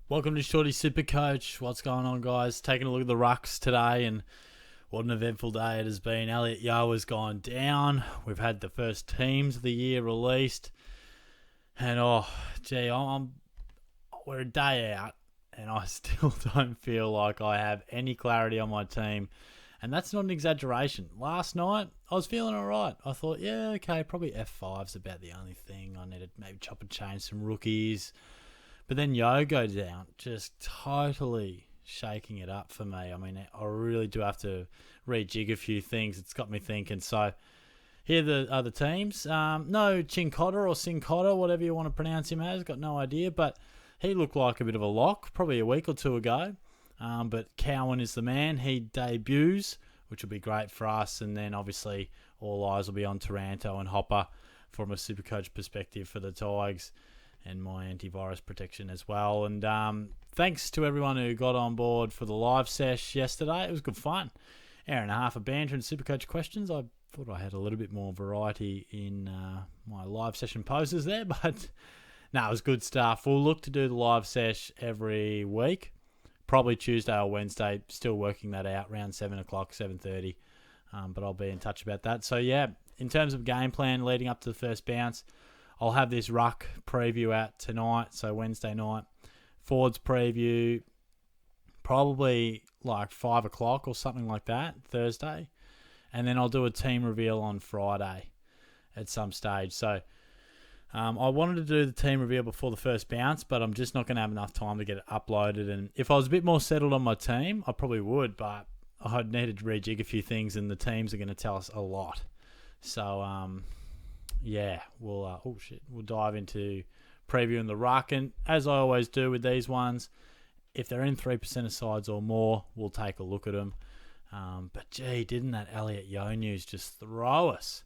Welcome to Shorty SuperCoach. What's going on, guys? Taking a look at the Rucks today, and what an eventful day it has been. Elliot Yeo has gone down. We've had the first teams of the year released, and we're a day out, and I still don't feel like I have any clarity on my team, and that's not an exaggeration. Last night, I was feeling all right. I thought, yeah, okay, probably F5's about the only thing. I needed maybe chop and change some rookies. But then Yo goes down, just totally shaking it up for me. I mean, I really do have to rejig a few things. It's got me thinking. So here are the other teams. No Chincotta or Sincotta, whatever you want to pronounce him as. Got no idea. But he looked like a bit of a lock probably a week or two ago. But Cowan is the man. He debuts, which will be great for us. And then obviously all eyes will be on Taranto and Hopper from a Supercoach perspective for the Tigers. And my antivirus protection as well. And thanks to everyone who got on board for the live sesh yesterday. It was good fun. Hour and a half of banter and Supercoach questions. I thought I had a little bit more variety in my live session poses there, but no, it was good stuff. We'll look to do the live sesh every week, probably Tuesday or Wednesday. Still working that out around 7 o'clock, 7:30. But I'll be in touch about that. So yeah, in terms of game plan leading up to the first bounce, I'll have this Ruck preview out tonight, so Wednesday night. Fords preview, probably like 5 o'clock or something like that, Thursday. And then I'll do a team reveal on Friday at some stage. So I wanted to do the team reveal before the first bounce, but I'm just not going to have enough time to get it uploaded. And if I was a bit more settled on my team, I probably would, but I'd needed to rejig a few things, and the teams are going to tell us a lot. So, yeah, we'll dive into previewing the Ruck. And as I always do with these ones, if they're in 3% of sides or more, we'll take a look at them. But gee, didn't that Elliot Yeo news just throw us?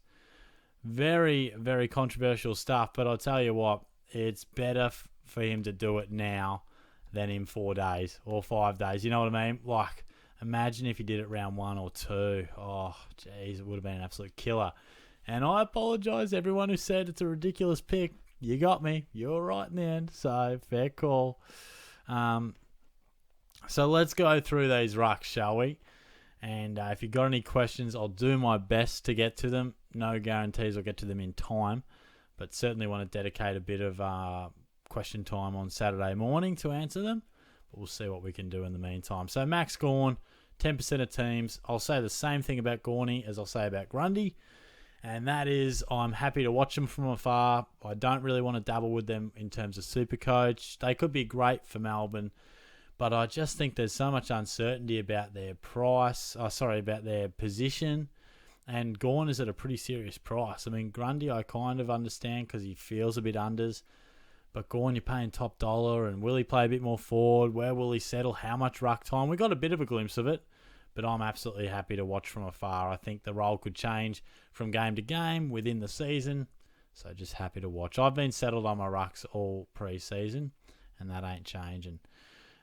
Very, very controversial stuff. But I'll tell you what, it's better for him to do it now than in 4 days or 5 days. You know what I mean? Like, imagine if he did it round 1 or 2. Oh, geez, it would have been an absolute killer. And I apologise, everyone who said it's a ridiculous pick. You got me. You were right in the end. So, fair call. So, let's go through these Rucks, shall we? And if you've got any questions, I'll do my best to get to them. No guarantees I'll get to them in time. But certainly want to dedicate a bit of question time on Saturday morning to answer them. But we'll see what we can do in the meantime. So, Max Gawn, 10% of teams. I'll say the same thing about Gawny as I'll say about Grundy. And that is, I'm happy to watch them from afar. I don't really want to dabble with them in terms of Supercoach. They could be great for Melbourne, but I just think there's so much uncertainty about their about their position. And Gawn is at a pretty serious price. I mean, Grundy I kind of understand because he feels a bit unders. But Gawn, you're paying top dollar, and will he play a bit more forward? Where will he settle? How much ruck time? We got a bit of a glimpse of it. But I'm absolutely happy to watch from afar. I think the role could change from game to game within the season. So just happy to watch. I've been settled on my Rucks all pre-season, and that ain't changing.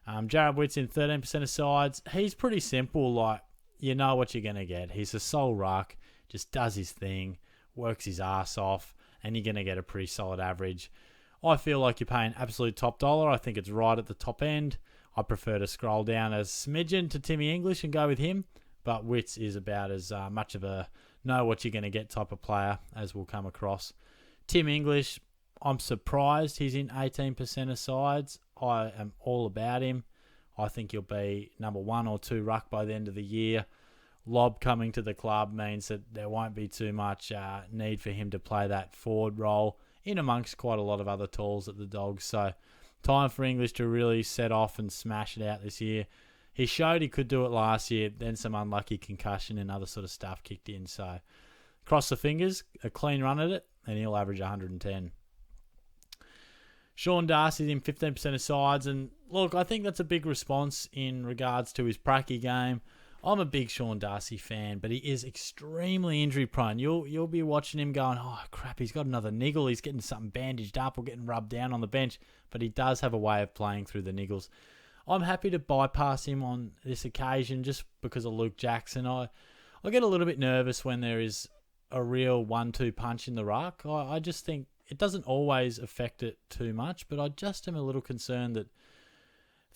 Jarrod Witts in 13% of sides. He's pretty simple. Like, you know what you're going to get. He's a sole Ruck, just does his thing, works his ass off, and you're going to get a pretty solid average. I feel like you're paying absolute top dollar. I think it's right at the top end. I prefer to scroll down a smidgen to Timmy English and go with him, but Witts is about as much of a know what you're going to get type of player as we'll come across. Tim English, I'm surprised he's in 18% of sides. I am all about him. I think he'll be number 1 or 2 ruck by the end of the year. Lob coming to the club means that there won't be too much need for him to play that forward role in amongst quite a lot of other tools at the Dogs. So time for English to really set off and smash it out this year. He showed he could do it last year, then some unlucky concussion and other sort of stuff kicked in. So cross the fingers, a clean run at it, and he'll average 110. Sean Darcy's in 15% of sides, and look, I think that's a big response in regards to his pracky game. I'm a big Sean Darcy fan, but he is extremely injury prone. You'll be watching him going, oh crap, he's got another niggle. He's getting something bandaged up or getting rubbed down on the bench, but he does have a way of playing through the niggles. I'm happy to bypass him on this occasion just because of Luke Jackson. I get a little bit nervous when there is a real 1-2 punch in the ruck. I just think it doesn't always affect it too much, but I just am a little concerned that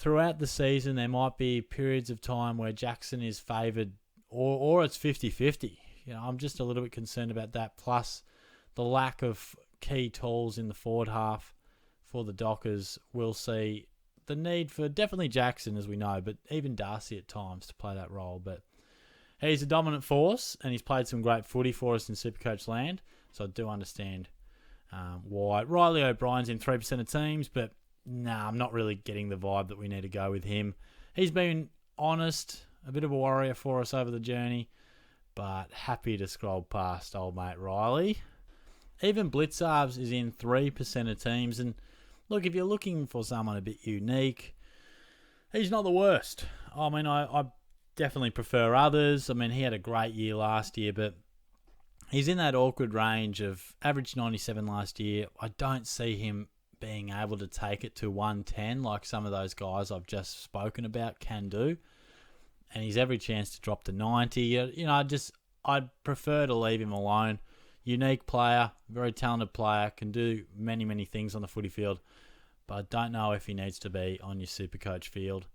throughout the season, there might be periods of time where Jackson is favoured or it's 50-50. I'm just a little bit concerned about that. Plus, the lack of key tools in the forward half for the Dockers. We'll see the need for definitely Jackson, as we know, but even Darcy at times to play that role. But he's a dominant force, and he's played some great footy for us in Supercoach land, so I do understand why. Reilly O'Brien's in 3% of teams, but I'm not really getting the vibe that we need to go with him. He's been honest, a bit of a warrior for us over the journey, but happy to scroll past old mate Reilly. Even Blicavs is in 3% of teams, and look, if you're looking for someone a bit unique, he's not the worst. I definitely prefer others. He had a great year last year, but he's in that awkward range of average 97 last year. I don't see him being able to take it to 110 like some of those guys I've just spoken about can do. And he's every chance to drop to 90. I'd prefer to leave him alone. Unique player, very talented player, can do many, many things on the footy field, but I don't know if he needs to be on your Supercoach field.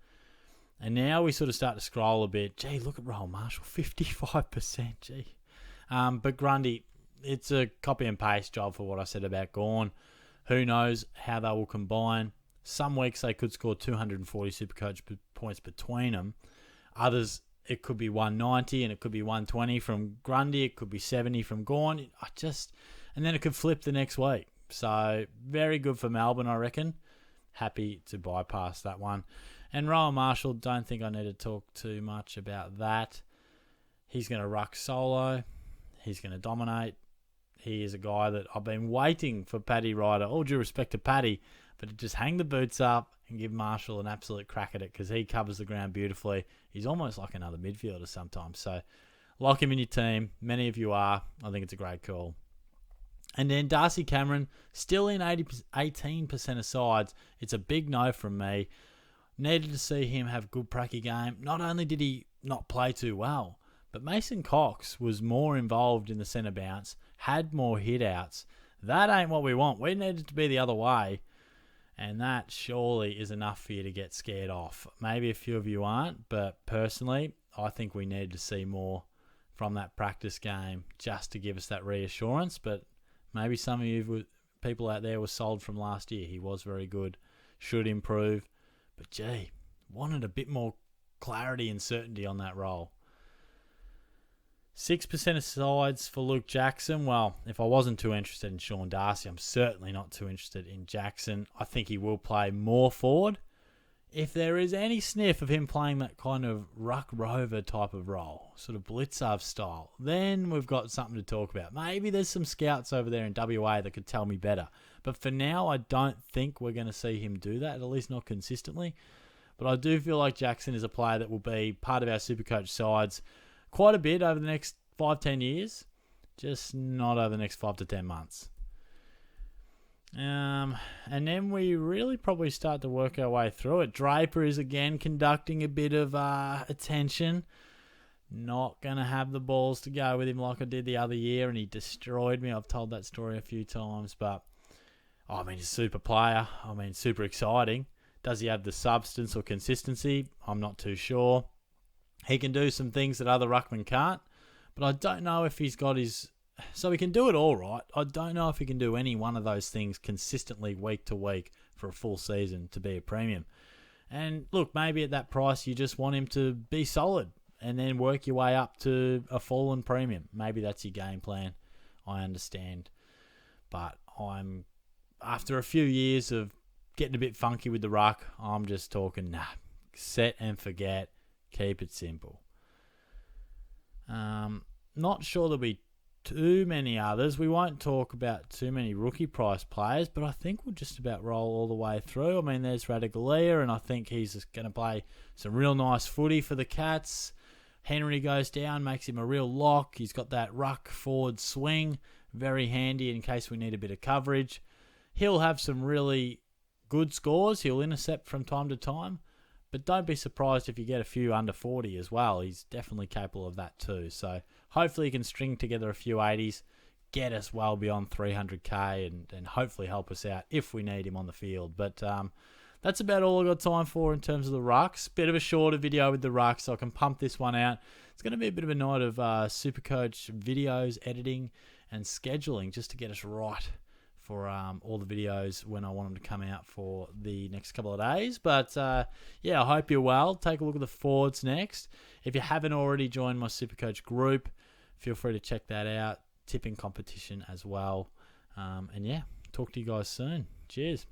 And now we sort of start to scroll a bit. Gee, look at Rowan Marshall, 55%, gee. But Grundy, it's a copy and paste job for what I said about Gawn. Who knows how they will combine. Some weeks they could score 240 Supercoach points between them. Others, it could be 190 and it could be 120 from Grundy. It could be 70 from Gawn. And then it could flip the next week. So very good for Melbourne, I reckon. Happy to bypass that one. And Rowan Marshall, don't think I need to talk too much about that. He's going to ruck solo. He's going to dominate. He is a guy that I've been waiting for Paddy Ryder, all due respect to Paddy, but to just hang the boots up and give Marshall an absolute crack at it because he covers the ground beautifully. He's almost like another midfielder sometimes. So lock him in your team. Many of you are. I think it's a great call. And then Darcy Cameron, still in 18% of sides. It's a big no from me. Needed to see him have a good pracky game. Not only did he not play too well, but Mason Cox was more involved in the centre bounce, had more hit-outs. That ain't what we want. We need it to be the other way. And that surely is enough for you to get scared off. Maybe a few of you aren't, but personally, I think we need to see more from that practice game just to give us that reassurance. But maybe some of you people out there were sold from last year. He was very good, should improve. But gee, wanted a bit more clarity and certainty on that role. 6% of sides for Luke Jackson. Well, if I wasn't too interested in Sean Darcy, I'm certainly not too interested in Jackson. I think he will play more forward. If there is any sniff of him playing that kind of ruck rover type of role, sort of Blicavs style, then we've got something to talk about. Maybe there's some scouts over there in WA that could tell me better. But for now, I don't think we're going to see him do that, at least not consistently. But I do feel like Jackson is a player that will be part of our Supercoach sides quite a bit over the next 5-10 years, just not over the next 5 to 10 months. And then we really probably start to work our way through it. Draper is again conducting a bit of attention. Not going to have the balls to go with him like I did the other year, and he destroyed me. I've told that story a few times, but he's a super player. Super exciting. Does he have the substance or consistency? I'm not too sure. He can do some things that other ruckmen can't, but I don't know if he's got his... So he can do it all right. I don't know if he can do any one of those things consistently week to week for a full season to be a premium. And look, maybe at that price you just want him to be solid and then work your way up to a fallen premium. Maybe that's your game plan. I understand. But after a few years of getting a bit funky with the ruck, I'm just talking, set and forget. Keep it simple. Not sure there'll be too many others. We won't talk about too many rookie price players, but I think we'll just about roll all the way through. There's Ratugolea, and I think he's going to play some real nice footy for the Cats. Henry goes down, makes him a real lock. He's got that ruck forward swing, very handy in case we need a bit of coverage. He'll have some really good scores. He'll intercept from time to time. But don't be surprised if you get a few under 40 as well. He's definitely capable of that too. So hopefully he can string together a few 80s, get us well beyond 300k and hopefully help us out if we need him on the field. But that's about all I got time for in terms of the rucks. Bit of a shorter video with the rucks, so I can pump this one out. It's going to be a bit of a night of SuperCoach videos, editing, and scheduling just to get us right for all the videos when I want them to come out for the next couple of days. But yeah, I hope you're well. Take a look at the forwards next. If you haven't already joined my SuperCoach group, feel free to check that out. Tipping competition as well. And yeah, talk to you guys soon. Cheers.